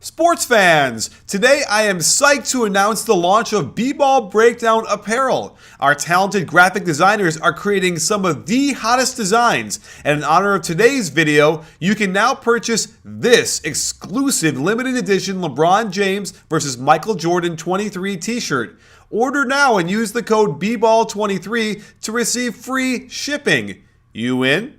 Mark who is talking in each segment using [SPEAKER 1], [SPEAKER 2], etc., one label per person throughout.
[SPEAKER 1] Sports fans, today I am psyched to announce the launch of B-Ball Breakdown Apparel. Our talented graphic designers are creating some of the hottest designs, and in honor of today's video, you can now purchase this exclusive limited edition LeBron James vs. Michael Jordan 23 t-shirt. Order now and use the code BBALL23 to receive free shipping. You in?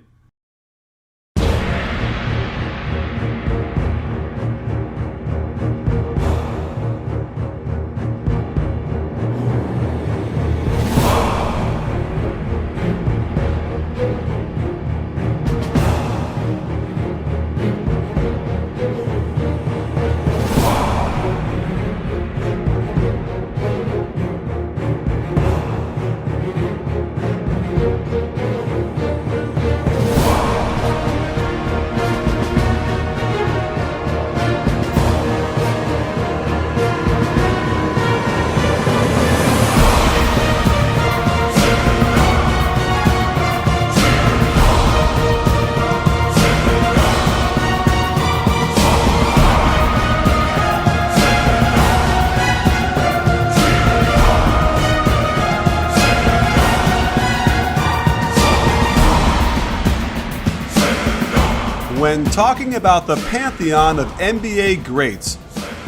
[SPEAKER 1] When talking about the pantheon of NBA greats,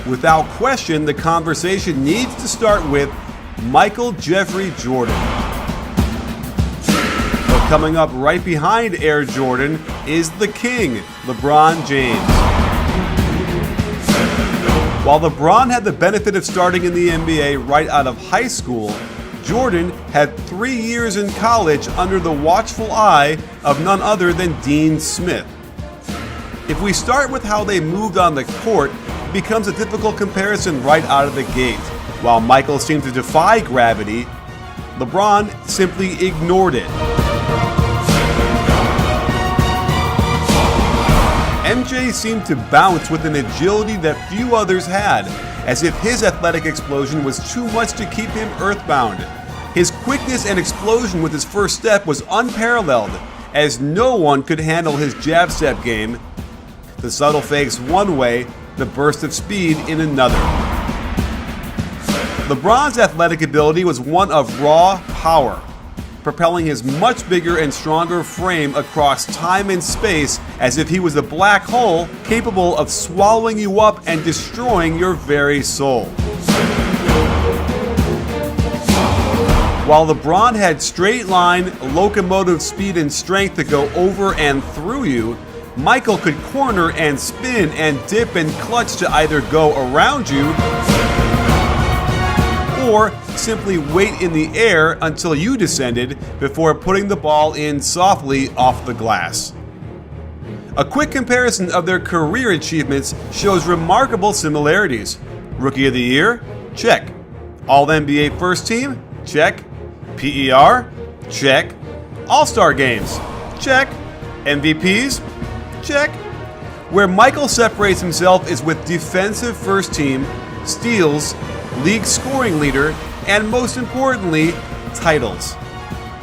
[SPEAKER 1] without question, the conversation needs to start with Michael Jeffrey Jordan. But coming up right behind Air Jordan is the king, LeBron James. While LeBron had the benefit of starting in the NBA right out of high school, Jordan had 3 years in college under the watchful eye of none other than Dean Smith. If we start with how they moved on the court, it becomes a difficult comparison right out of the gate. While Michael seemed to defy gravity, LeBron simply ignored it. MJ seemed to bounce with an agility that few others had, as if his athletic explosion was too much to keep him earthbound. His quickness and explosion with his first step was unparalleled, as no one could handle his jab step game. The subtle fakes one way, the burst of speed in another. LeBron's athletic ability was one of raw power, propelling his much bigger and stronger frame across time and space as if he was a black hole capable of swallowing you up and destroying your very soul. While LeBron had straight line, locomotive speed and strength to go over and through you, Michael could corner and spin and dip and clutch to either go around you or simply wait in the air until you descended before putting the ball in softly off the glass. A quick comparison of their career achievements shows remarkable similarities. Rookie of the Year? Check. All-NBA First Team? Check. PER? Check. All-Star Games? Check. MVPs? Check. Where Michael separates himself is with defensive first team, steals, league scoring leader, and most importantly, titles.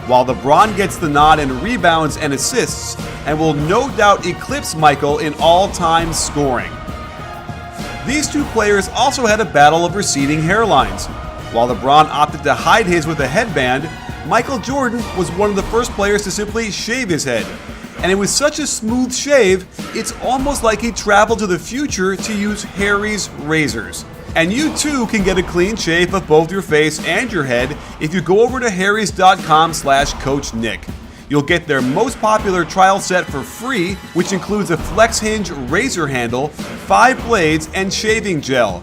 [SPEAKER 1] While LeBron gets the nod in rebounds and assists and will no doubt eclipse Michael in all-time scoring. These two players also had a battle of receding hairlines. While LeBron opted to hide his with a headband, Michael Jordan was one of the first players to simply shave his head. And it was such a smooth shave, it's almost like he traveled to the future to use Harry's razors. And you too can get a clean shave of both your face and your head if you go over to harrys.com/Coach Nick. You'll get their most popular trial set for free, which includes a flex hinge razor handle, 5 blades, and shaving gel.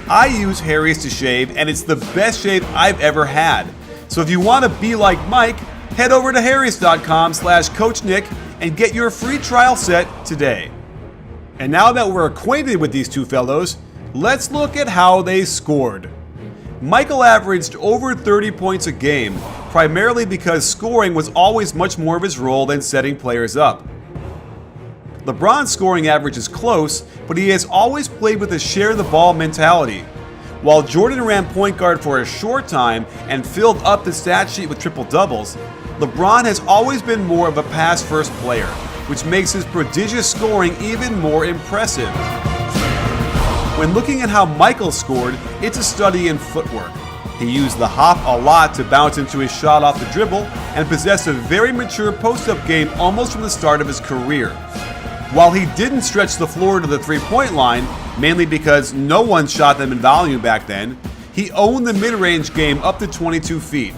[SPEAKER 1] I use Harry's to shave, and it's the best shave I've ever had. So if you want to be like Mike, head over to harrys.com/Coach Nick and get your free trial set today. And now that we're acquainted with these two fellows, let's look at how they scored. Michael averaged over 30 points a game, primarily because scoring was always much more of his role than setting players up. LeBron's scoring average is close, but he has always played with a share the ball mentality. While Jordan ran point guard for a short time and filled up the stat sheet with triple doubles, LeBron has always been more of a pass-first player, which makes his prodigious scoring even more impressive. When looking at how Michael scored, it's a study in footwork. He used the hop a lot to bounce into his shot off the dribble and possessed a very mature post-up game almost from the start of his career. While he didn't stretch the floor to the three-point line, mainly because no one shot them in volume back then, he owned the mid-range game up to 22 feet.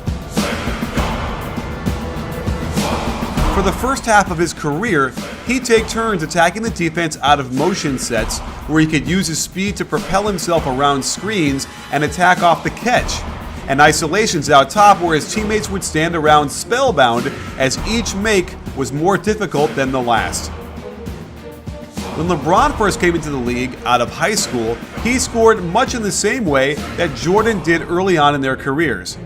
[SPEAKER 1] For the first half of his career, he'd take turns attacking the defense out of motion sets where he could use his speed to propel himself around screens and attack off the catch, and isolations out top where his teammates would stand around spellbound as each make was more difficult than the last. When LeBron first came into the league out of high school, he scored much in the same way that Jordan did early on in their careers.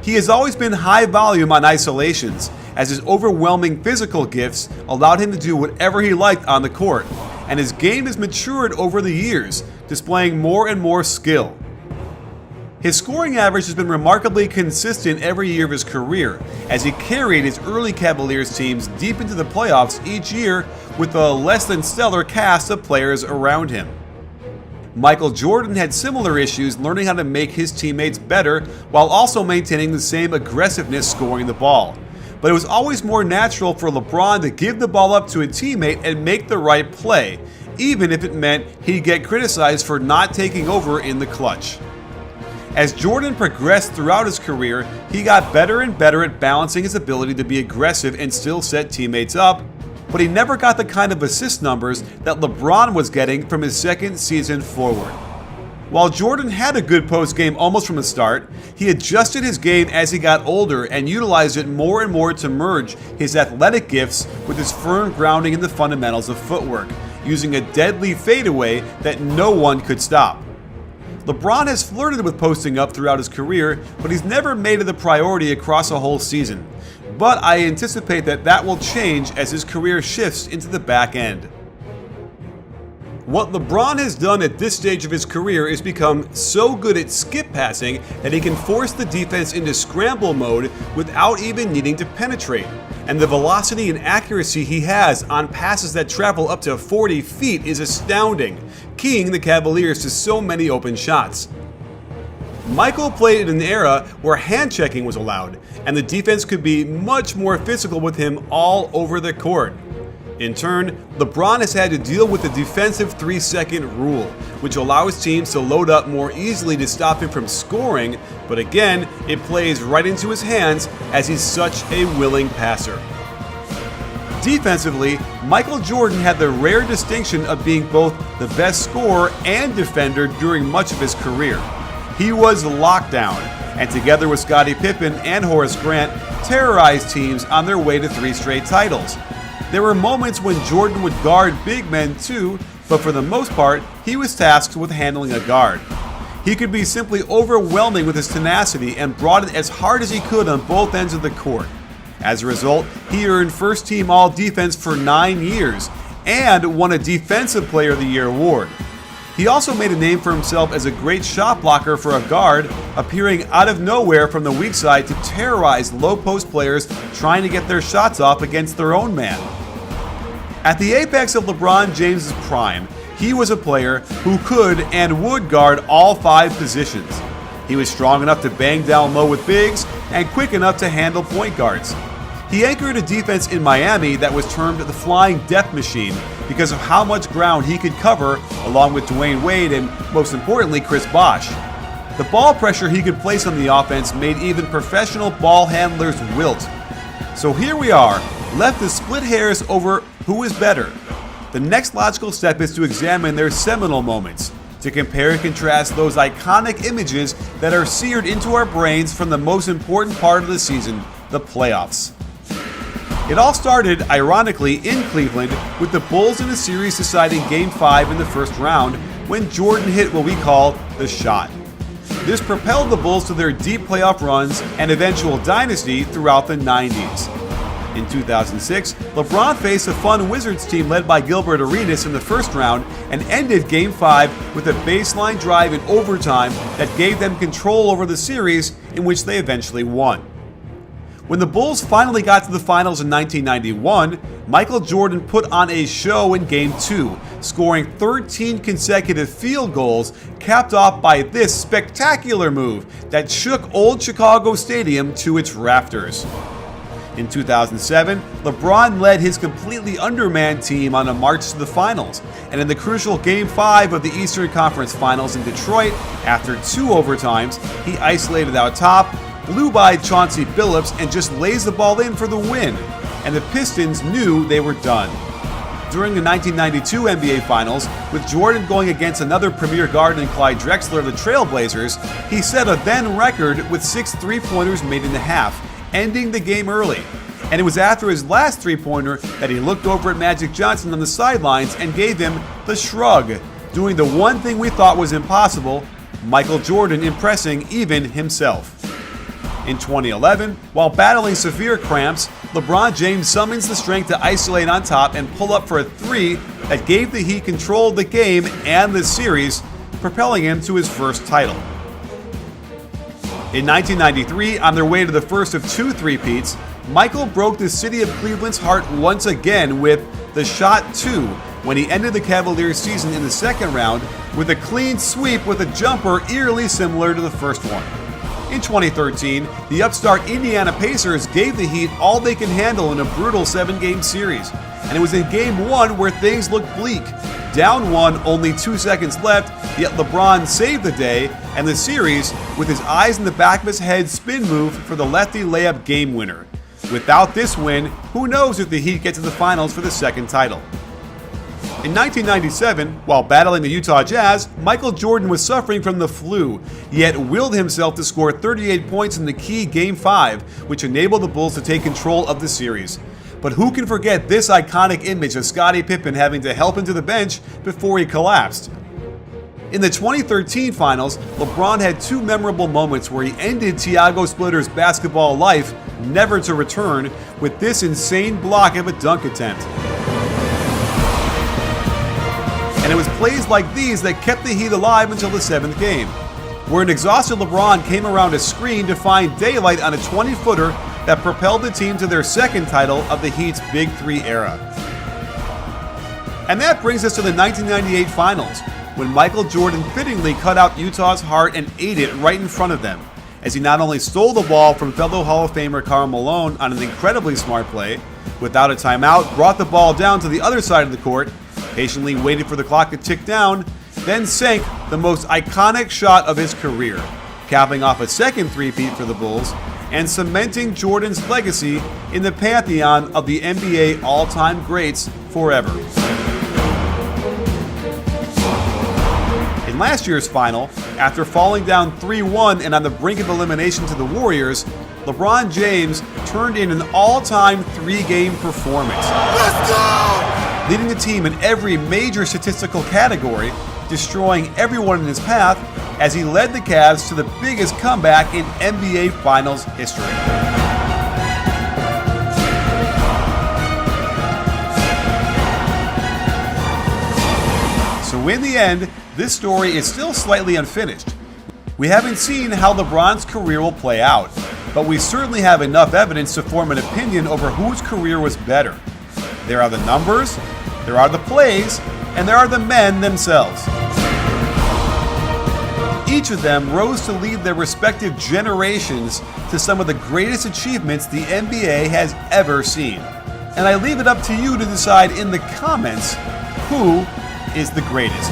[SPEAKER 1] He has always been high volume on isolations, as his overwhelming physical gifts allowed him to do whatever he liked on the court, and his game has matured over the years, displaying more and more skill. His scoring average has been remarkably consistent every year of his career, as he carried his early Cavaliers teams deep into the playoffs each year with a less than stellar cast of players around him. Michael Jordan had similar issues learning how to make his teammates better while also maintaining the same aggressiveness scoring the ball. But it was always more natural for LeBron to give the ball up to a teammate and make the right play, even if it meant he'd get criticized for not taking over in the clutch. As Jordan progressed throughout his career, he got better and better at balancing his ability to be aggressive and still set teammates up, but he never got the kind of assist numbers that LeBron was getting from his second season forward. While Jordan had a good post game almost from the start, he adjusted his game as he got older and utilized it more and more to merge his athletic gifts with his firm grounding in the fundamentals of footwork, using a deadly fadeaway that no one could stop. LeBron has flirted with posting up throughout his career, but he's never made it a priority across a whole season. But I anticipate that will change as his career shifts into the back end. What LeBron has done at this stage of his career is become so good at skip passing that he can force the defense into scramble mode without even needing to penetrate. And the velocity and accuracy he has on passes that travel up to 40 feet is astounding, keying the Cavaliers to so many open shots. Michael played in an era where hand checking was allowed, and the defense could be much more physical with him all over the court. In turn, LeBron has had to deal with the defensive 3-second rule, which allows teams to load up more easily to stop him from scoring, but again, it plays right into his hands as he's such a willing passer. Defensively, Michael Jordan had the rare distinction of being both the best scorer and defender during much of his career. He was lockdown, and together with Scottie Pippen and Horace Grant, terrorized teams on their way to 3 straight titles. There were moments when Jordan would guard big men too, but for the most part, he was tasked with handling a guard. He could be simply overwhelming with his tenacity and brought it as hard as he could on both ends of the court. As a result, he earned First Team All-Defense for 9 years and won a Defensive Player of the Year award. He also made a name for himself as a great shot blocker for a guard, appearing out of nowhere from the weak side to terrorize low-post players trying to get their shots off against their own man. At the apex of LeBron James' prime, he was a player who could and would guard all 5 positions. He was strong enough to bang down low with bigs and quick enough to handle point guards. He anchored a defense in Miami that was termed the Flying Death Machine because of how much ground he could cover, along with Dwayne Wade and, most importantly, Chris Bosh. The ball pressure he could place on the offense made even professional ball handlers wilt. So here we are, left to split hairs over who is better. The next logical step is to examine their seminal moments, to compare and contrast those iconic images that are seared into our brains from the most important part of the season, the playoffs. It all started, ironically, in Cleveland with the Bulls in a series deciding Game 5 in the first round when Jordan hit what we call the shot. This propelled the Bulls to their deep playoff runs and eventual dynasty throughout the 90s. In 2006, LeBron faced a fun Wizards team led by Gilbert Arenas in the first round and ended Game 5 with a baseline drive in overtime that gave them control over the series, in which they eventually won. When the Bulls finally got to the finals in 1991, Michael Jordan put on a show in Game 2, scoring 13 consecutive field goals, capped off by this spectacular move that shook old Chicago Stadium to its rafters. In 2007, LeBron led his completely undermanned team on a march to the finals, and in the crucial Game 5 of the Eastern Conference Finals in Detroit, after 2 overtimes, he isolated out top, blew by Chauncey Billups, and just lays the ball in for the win, and the Pistons knew they were done. During the 1992 NBA Finals, with Jordan going against another premier guard in Clyde Drexler of the Trailblazers, he set a then record with 6 three-pointers made in the half, ending the game early. And it was after his last three-pointer that he looked over at Magic Johnson on the sidelines and gave him the shrug, doing the one thing we thought was impossible, Michael Jordan impressing even himself. In 2011, while battling severe cramps, LeBron James summons the strength to isolate on top and pull up for a three that gave the Heat control of the game and the series, propelling him to his first title. In 1993, on their way to the first of 2 three-peats, Michael broke the city of Cleveland's heart once again with the Shot 2 when he ended the Cavaliers' season in the second round with a clean sweep with a jumper eerily similar to the first one. In 2013, the upstart Indiana Pacers gave the Heat all they can handle in a brutal 7-game series, and it was in Game 1 where things looked bleak. Down 1, only 2 seconds left, yet LeBron saved the day and the series with his eyes in the back of his head spin move for the lefty layup game winner. Without this win, who knows if the Heat get to the finals for the second title. In 1997, while battling the Utah Jazz, Michael Jordan was suffering from the flu, yet willed himself to score 38 points in the key Game 5, which enabled the Bulls to take control of the series. But who can forget this iconic image of Scottie Pippen having to help him to the bench before he collapsed? In the 2013 finals, LeBron had 2 memorable moments where he ended Tiago Splitter's basketball life, never to return, with this insane block of a dunk attempt. And it was plays like these that kept the Heat alive until the 7th game, where an exhausted LeBron came around a screen to find daylight on a 20-footer that propelled the team to their second title of the Heat's Big 3 era. And that brings us to the 1998 Finals, when Michael Jordan fittingly cut out Utah's heart and ate it right in front of them, as he not only stole the ball from fellow Hall of Famer Karl Malone on an incredibly smart play, without a timeout, brought the ball down to the other side of the court, patiently waited for the clock to tick down, then sank the most iconic shot of his career, capping off a second three-peat for the Bulls and cementing Jordan's legacy in the pantheon of the NBA all-time greats forever. In last year's final, after falling down 3-1 and on the brink of elimination to the Warriors, LeBron James turned in an all-time 3-game performance. Let's go! Leading the team in every major statistical category, destroying everyone in his path as he led the Cavs to the biggest comeback in NBA Finals history. So in the end, this story is still slightly unfinished. We haven't seen how LeBron's career will play out, but we certainly have enough evidence to form an opinion over whose career was better. There are the numbers, there are the plays, and there are the men themselves. Each of them rose to lead their respective generations to some of the greatest achievements the NBA has ever seen. And I leave it up to you to decide in the comments who is the greatest.